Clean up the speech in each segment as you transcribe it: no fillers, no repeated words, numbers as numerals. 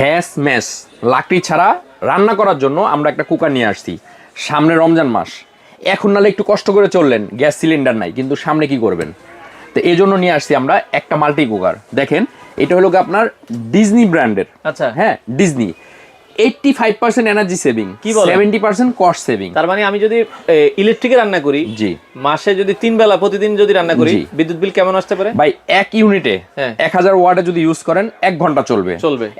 Gas mass লাকড়ি ছাড়া রান্না করার জন্য আমরা একটা কুকার নিয়ে আসছি। সামনে রমজান মাস, এখন নাহলে একটু কষ্ট করে চললেন, গ্যাস সিলিন্ডার নাই, কিন্তু সামনে কি করবেন? তো এই জন্য নিয়ে আসছি আমরা একটা মাল্টি কুকার। দেখেন, এটা হলো আপনার ডিজনি ব্র্যান্ডের। আচ্ছা, হ্যাঁ, ডিজনি 85% এনার্জি সেভিং, কি বলেন? 70% কস্ট সেভিং। তার মানে আমি যদি ইলেকট্রিকে রান্না করি, জি, মাসে যদি 3 বেলা প্রতিদিন যদি রান্না করি, জি। বিদ্যুৎ বিল কেমন আসতে পারে? ভাই এক ইউনিটে হ্যাঁ। 1000 ওয়াটে যদি ইউজ করেন 1 ঘন্টা চলবে।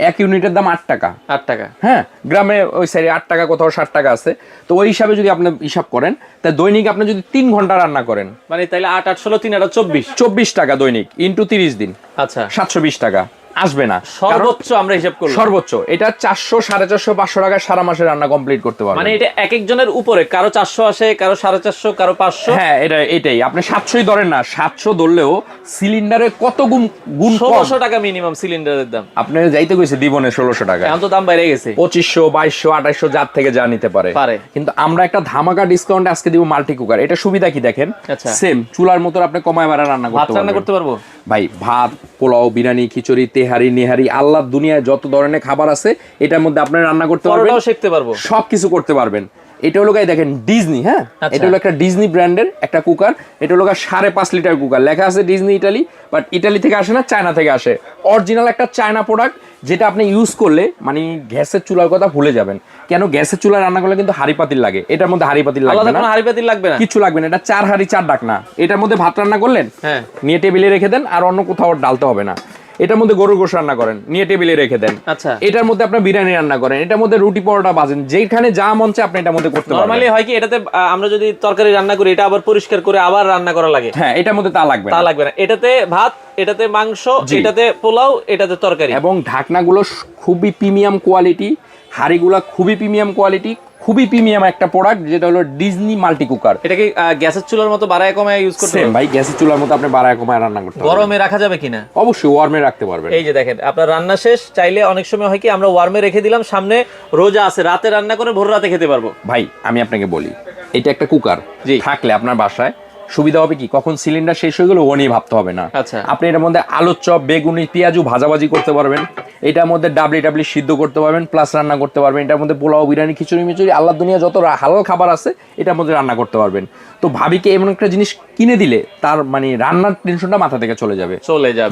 এক ইউনিটের দাম 8 টাকা। 8 টাকা। হ্যাঁ, গ্রামে ওই সাইডে 8 টাকা, কোথাও 60 টাকা আছে। তো ওই হিসাবে যদি আপনি হিসাব করেন, তা দৈনিক আপনি যদি 3 ঘন্টা রান্না করেন, মানে তাইলে 8 8 16 3 8 24 24 টাকা দৈনিক ইনটু 30 দিন, আচ্ছা 720 টাকা আসবে না। সর্বোচ্চ আমরা হিসাব করলাম, সর্বোচ্চ এটা 400 450 500 টাকা সারা মাসে রান্না কমপ্লিট করতে পারবেন। মানে এটা এক একজনের উপরে, কারো 400 আসে, কারো 450, কারো 500। হ্যাঁ, এটাই আপনি 700ই ধরেন না, 700 ধরলেও সিলিন্ডারে কত গুণ কম। 1600 টাকা মিনিমাম সিলিন্ডারের দাম। আপনি যাইতে কইছে দিবনে 1600 টাকা, এখন তো দাম বাইরে গেছে, 2500 2200 2800 যার থেকে যা নিতে পারে। কিন্তু আমরা একটা ধামাকা ডিসকাউন্ট আজকে দিব মাল্টি কুকার। এটা সুবিধা কি দেখেন, আচ্ছা, সেম চুলার মতো আপনি কমায় বাড়া রান্না করতে পারবো। ভাই ভাত, পোলাও, বিরিয়ানি, খিচুড়ি, তেহারি, নেহারি, আল্লাহর দুনিয়ায় যত ধরনের খাবার আছে এটার মধ্যে আপনি রান্না করতে পারবেন, শিখতে পারবো, সবকিছু করতে পারবেন। এটা হলো দেখেন ডিজনি। হ্যাঁ, আচ্ছা। এটা হলো একটা ডিজনি ব্র্যান্ডের একটা কুকার। এটা হলো 5.5 লিটার কুকার, লেখা আছে ডিজনি ইটালি, বাট ইটালি থেকে আসে না, চায়না থেকে আসে। অরিজিনাল একটা চায়না প্রোডাক্ট, যেটা আপনি ইউজ করলে মানে গ্যাসের চুলার কথা ভুলে যাবেন। কেন, গ্যাসের চুলায় রান্না করলে কিন্তু হাঁড়ি পাতিল লাগে, এটার মধ্যে হাঁড়ি পাতিল লাগবে না, হাঁড়ি পাতিল লাগবে না, কিছু লাগবে না। এটা 4 হাঁড়ি 4 ডাকনা। এটার মধ্যে ভাত রান্না করলেন, হ্যাঁ, নিয়ে টেবিলে রেখে দেন, আর অন্য কোথাও ডালতে হবে না। এটার মধ্যে গরুর গোশত রান্না করেন, নিয়ে টেবিলে রেখে দেন। আচ্ছা, এটার মধ্যে আপনি বিরিয়ানি রান্না করেন, এটার মধ্যে রুটি পরোটা ভাজেন, যেখানে যা মন চায় আপনি এটার মধ্যে করতে পারবেন। নরমালি হয় কি, এটাতে আমরা যদি তরকারি রান্না করি, এটা আবার পরিষ্কার করে আবার রান্না করা লাগে। হ্যাঁ, এটার মধ্যে তা লাগবে না। এটাতে ভাত, এটাতে মাংস, এটাতে পোলাও, এটাতে তরকারি। এবং ঢাকনাগুলো খুবই প্রিমিয়াম কোয়ালিটি, হাঁড়িগুলো খুবই প্রিমিয়াম কোয়ালিটি, খুবই প্রিমিয়াম একটা প্রোডাক্ট, যেটা হলো ডিজনি মাল্টি কুকার। এটা কি গ্যাসের চুলার মতো বাড়ায় কমায় ইউজ করতে পারবেন? ভাই গ্যাসের চুলার মতো আপনি বাড়ায় কমায় রান্না করতে পারবেন। গরমে রাখা যাবে কিনা? অবশ্যই ওয়ার্মে রাখতে পারবেন। এই যে দেখেন, আপনার রান্না শেষ, চাইলে অনেক সময় হয় কি আমরা ওয়ার্মে রেখে দিলাম, সামনে রোজা আছে, রাতে রান্না করে ভোর রাতে খেতে পারবো। ভাই আমি আপনাকে বলি, এটা একটা কুকার থাকলে আপনার বাসায় সুবিধা হবে কি, কখন সিলিন্ডার শেষ হয়ে গেলে ও নিয়ে ভাবতে হবে না। আচ্ছা, আপনি এটার মধ্যে আলুর চপ, বেগুনি, পেঁয়াজু ভাজাভাজি করতে পারবেন। এটার মধ্যে ডাবলি সিদ্ধ করতে পারবেন, প্লাস রান্না করতে পারবেন। এটার মধ্যে পোলাও, বিরিয়ানি, খিচুড়ি মিচুড়ি, আল্লাহর দুনিয়া যত হালাল খাবার আছে এটার মধ্যে রান্না করতে পারবেন। তো ভাবিকে এমন একটা জিনিস কিনে দিলে তার মানে রান্নার টেনশনটা মাথা থেকে চলে যাবে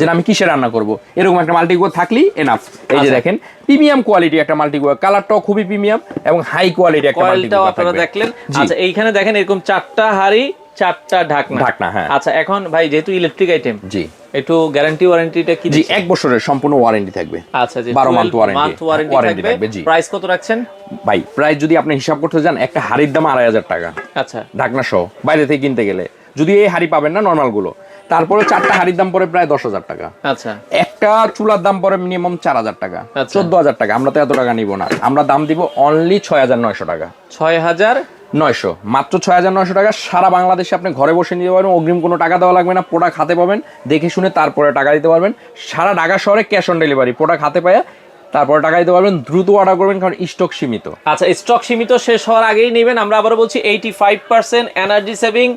যে আমি কিসে রান্না করব। এরকম একটা মাল্টি কুকার থাকলেই এনাফ। এই যে দেখেন, প্রিমিয়াম কোয়ালিটি একটা মাল্টি কুকার, কালারটাও খুবই প্রিমিয়াম এবং হাই কোয়ালিটি একটা মাল্টি কুকার আপনারা দেখলেন। আচ্ছা, এইখানে দেখেন এরকম 4টা হাঁড়ি, 4টা ঢাকনা। হ্যাঁ, আচ্ছা, এখন ভাই যেহেতু ইলেকট্রিক আইটেম, জি, একটু গ্যারান্টি ওয়ারেন্টিটা কি? জি, 1 বছরের সম্পূর্ণ ওয়ারেন্টি থাকবে। আচ্ছা, জি, 12 মান্থ ওয়ারেন্টি থাকবে। জি, প্রাইস কত রাখছেন ভাই? প্রাইস যদি আপনি হিসাব করতে যান, একটা হাড়ির দাম 2500 টাকা। আচ্ছা, ঢাকনা সহ বাইরে থেকে কিনতে গেলে, যদি এই হাড়ি পাবেন না নরমাল গুলো, তারপরে 4টা হাড়ির দাম পড়ে প্রায় 10,000 টাকা। আচ্ছা, একটা চুলার দাম পড়ে মিনিমাম 4000 টাকা, 14,000 টাকা। আমরা তো এত টাকা নিব না, আমরা দাম দিব অনলি 6900 টাকা। 6900, মাত্র 6900 টাকা। সারা বাংলাদেশে আপনি ঘরে বসে নিতে পারবেন, অগ্রিম কোনো টাকা দেওয়া লাগবে না। প্রোডাক্ট হাতে পাবেন, দেখে শুনে তারপরে টাকা দিতে পারবেন। সারা ঢাকা শহরে ক্যাশ অন ডেলিভারি, প্রোডাক্ট হাতে পায় তারপরে টাকা দিতে পারবেন। দ্রুত অর্ডার করবেন, কারণ স্টক সীমিত। আচ্ছা, স্টক সীমিত, শেষ হওয়ার আগেই নেবেন। আমরা আবারও বলছি 85% এনার্জি সেভিং,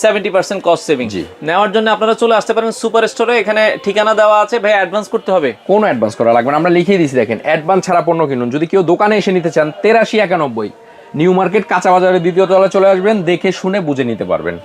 70% কস্ট সেভিং। নেওয়ার জন্য আপনারা চলে আসতে পারেন সুপার স্টোরে, এখানে ঠিকানা দেওয়া আছে। ভাই অ্যাডভান্স করতে হবে? কোনো অ্যাডভান্স করা লাগবে না, আমরা লিখিয়ে দিয়েছি। দেখেন, অ্যাডভান্স ছাড়া পণ্য কিনুন। যদি কেউ দোকানে এসে নিতে চান, 8391 নিউ মার্কেট কাঁচা বাজারের 2য় তলায় চলে আসবেন, দেখে শুনে বুঝে নিতে পারবেন।